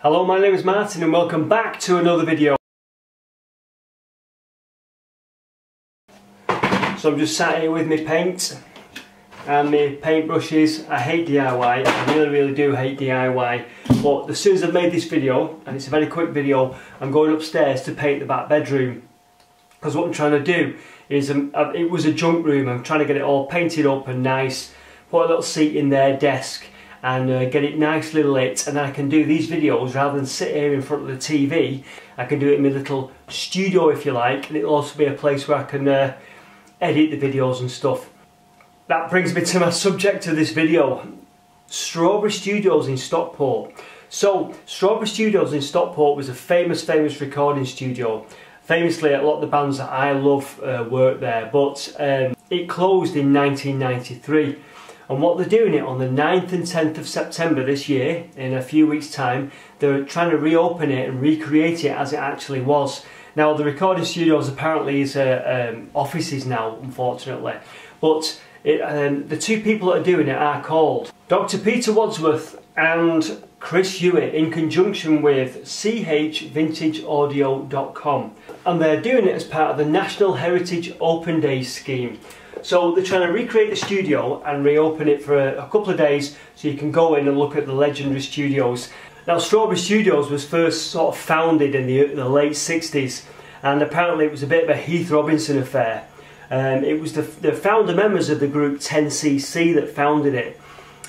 Hello, my name is Martin and welcome back to another video. So I'm just sat here with my paint and my paintbrushes. I hate DIY, I really do hate DIY, but as soon as I've made this video, and it's a very quick video, I'm going upstairs to paint the back bedroom. Because what I'm trying to do is, it was a junk room, I'm trying to get it all painted up and nice, put a little seat in there, desk, and get it nicely lit, and then I can do these videos rather than sit here in front of the TV. I can do it in my little studio if you like, and it'll also be a place where I can edit the videos and stuff. That brings me to my subject of this video, Strawberry Studios in Stockport. So Strawberry Studios in Stockport was a famous recording studio. Famously, a lot of the bands that I love work there, but it closed in 1993. And what they're doing it on the 9th and 10th of September this year, in a few weeks' time, they're trying to reopen it and recreate it as it actually was. Now, the recording studios apparently is offices now, unfortunately. But the two people that are doing it are called Dr. Peter Wadsworth and Chris Hewitt, in conjunction with chvintageaudio.com. And they're doing it as part of the National Heritage Open Days scheme. So they're trying to recreate the studio and reopen it for a couple of days so you can go in and look at the legendary studios. Now, Strawberry Studios was first sort of founded in the late 60s, and apparently it was a bit of a Heath Robinson affair. It was the founder members of the group 10cc that founded it,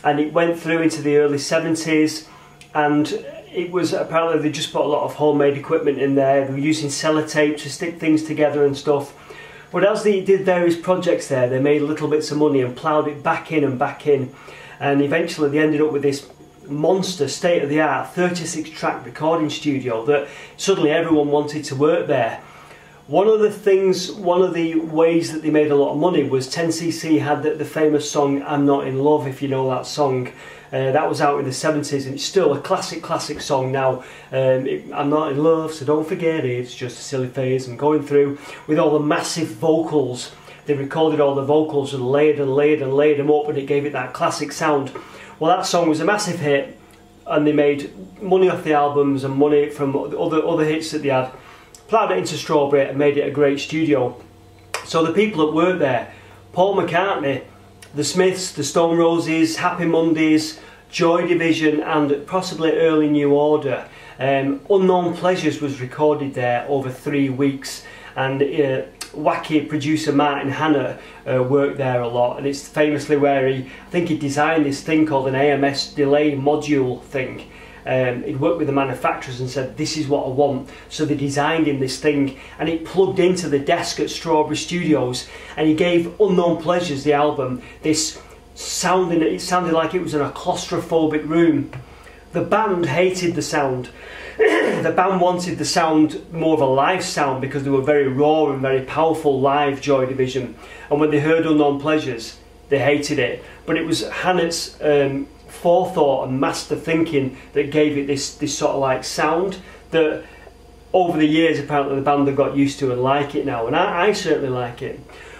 and it went through into the early 70s, and it was apparently they just put a lot of homemade equipment in there. They were using sellotape to stick things together and stuff. But as they did various projects there, they made little bits of money and ploughed it back in, and eventually they ended up with this monster, state-of-the-art 36-track recording studio that suddenly everyone wanted to work there. One of the ways that they made a lot of money was 10cc had the famous song "I'm Not In Love," if you know that song. That was out in the 70s, and it's still a classic song now. I'm not in love, so don't forget it, it's just a silly phase. I'm going through with all the massive vocals. They recorded all the vocals and laid them up, and it gave it that classic sound. Well, that song was a massive hit, and they made money off the albums and money from other hits that they had. Ploughed it into Strawberry and made it a great studio. So the people that worked there, Paul McCartney, the Smiths, the Stone Roses, Happy Mondays, Joy Division, and possibly early New Order. Unknown Pleasures was recorded there over 3 weeks, and wacky producer Martin Hannett worked there a lot, and it's famously where I think he designed this thing called an AMS delay module thing. He'd worked with the manufacturers and said, this is what I want, so they designed him this thing, and it plugged into the desk at Strawberry Studios, and he gave Unknown Pleasures, the album, this sounding, it sounded like it was in a claustrophobic room. The band hated the sound. The band wanted the sound more of a live sound because they were very raw and very powerful live, Joy Division, and when they heard Unknown Pleasures they hated it. But it was Hannett's forethought and master thinking that gave it this sort of like sound that over the years apparently the band have got used to and like it now, and I certainly like it.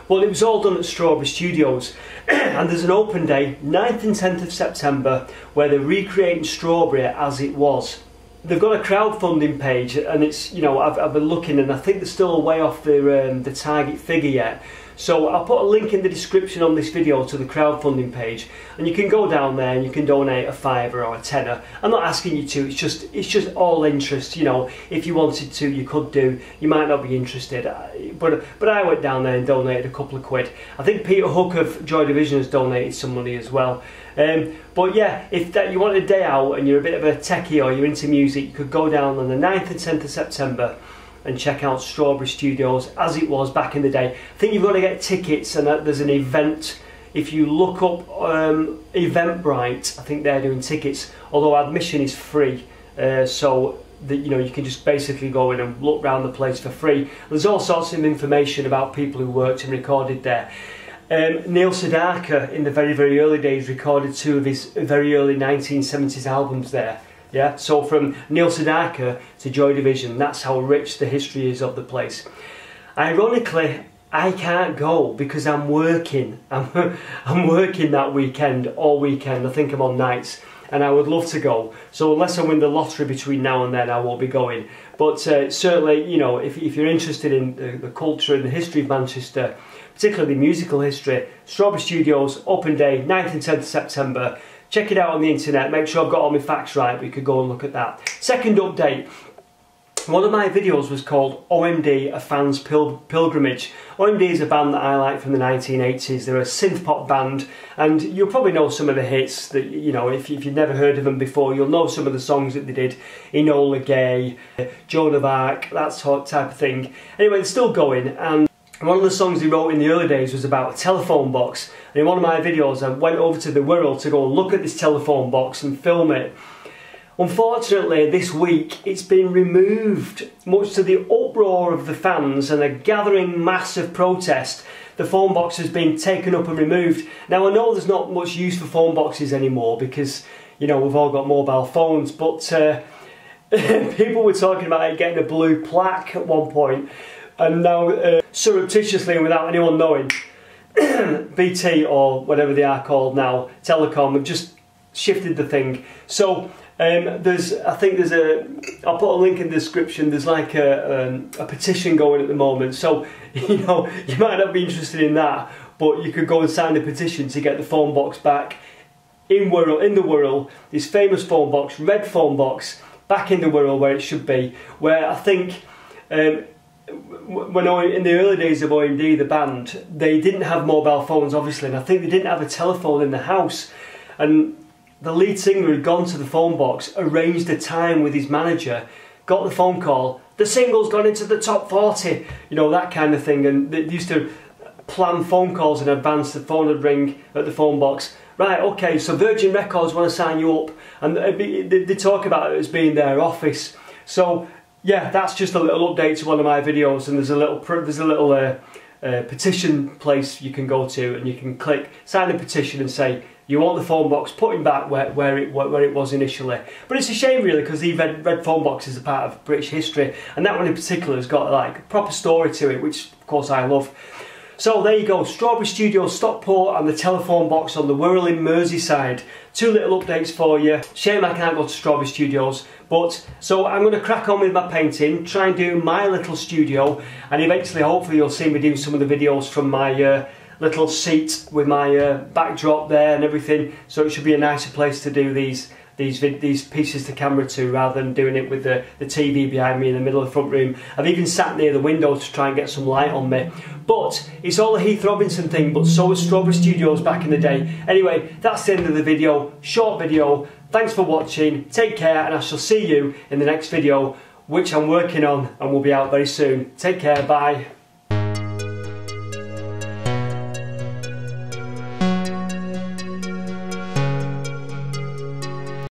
Well, it was all done at Strawberry Studios and there's an open day, 9th and 10th of September, where they're recreating Strawberry as it was. They've got a crowdfunding page, and it's, you know, I've been looking, and I think they're still way off the target figure yet. So I'll put a link in the description on this video to the crowdfunding page, and you can go down there and you can donate a £5 or a £10. I'm not asking you to, it's just all interest, you know. If you wanted to, you could do. You might not be interested, but I went down there and donated a couple of quid. I think Peter Hook of Joy Division has donated some money as well. But yeah, if you want a day out and you're a bit of a techie or you're into music, you could go down on the 9th and 10th of September and check out Strawberry Studios as it was back in the day. I think you've got to get tickets, and there's an event. If you look up Eventbrite, I think they're doing tickets, although admission is free, so that, you know, you can just basically go in and look around the place for free. There's all sorts of information about people who worked and recorded there. Neil Sedaka in the very early days recorded 2 of his very early 1970s albums there. Yeah, so from Neil Sedaka to Joy Division, that's how rich the history is of the place. Ironically, I can't go because I'm working. I'm working that weekend, all weekend. I think I'm on nights. and I would love to go. So unless I win the lottery between now and then, I won't be going. But certainly, you know, if you're interested in the culture and the history of Manchester, particularly musical history, Strawberry Studios, open day, 9th and 10th of September. Check it out on the internet, make sure I've got all my facts right, we could go and look at that. Second update. One of my videos was called OMD, A Fan's Pilgrimage. OMD is a band that I like from the 1980s. They're a synth pop band, and you'll probably know some of the hits that, you know, if you've never heard of them before, you'll know some of the songs that they did. Enola Gay, Joan of Arc, that type of thing. Anyway, they're still going, and one of the songs he wrote in the early days was about a telephone box. And in one of my videos, I went over to the Wirral to go and look at this telephone box and film it. Unfortunately, this week it's been removed. Much to the uproar of the fans and a gathering mass of protest, the phone box has been taken up and removed. Now, I know there's not much use for phone boxes anymore because, you know, we've all got mobile phones, but people were talking about it getting a blue plaque at one point, and now surreptitiously and without anyone knowing, BT, or whatever they are called now, Telecom, have just shifted the thing. So I'll put a link in the description. There's like a petition going at the moment, so you know, you might not be interested in that, but you could go and sign a petition to get the phone box back in the Wirral, this famous phone box, red phone box, back in the Wirral where it should be, where I think when in the early days of OMD, the band, they didn't have mobile phones obviously, and I think they didn't have a telephone in the house, and the lead singer had gone to the phone box, arranged a time with his manager, got the phone call, the single's gone into the top 40, you know, that kind of thing. And they used to plan phone calls in advance, the phone would ring at the phone box. Right, okay, so Virgin Records want to sign you up, and they talk about it as being their office. So yeah, that's just a little update to one of my videos, and there's a little petition place you can go to, and you can click sign a petition and say you want the phone box putting back where it was initially. But it's a shame really, because these red phone boxes are part of British history, and that one in particular has got like a proper story to it, which of course I love. So there you go, Strawberry Studios Stockport and the telephone box on the Wirral in Merseyside. Two little updates for you. Shame I can't go to Strawberry Studios, but so I'm going to crack on with my painting, try and do my little studio, and eventually hopefully you'll see me doing some of the videos from my little seat with my backdrop there and everything, so it should be a nicer place to do these pieces to camera to, rather than doing it with the TV behind me in the middle of the front room. I've even sat near the window to try and get some light on me. But it's all a Heath Robinson thing, but so was Strawberry Studios back in the day. Anyway, that's the end of the video, short video. Thanks for watching, take care, and I shall see you in the next video, which I'm working on and will be out very soon. Take care, bye.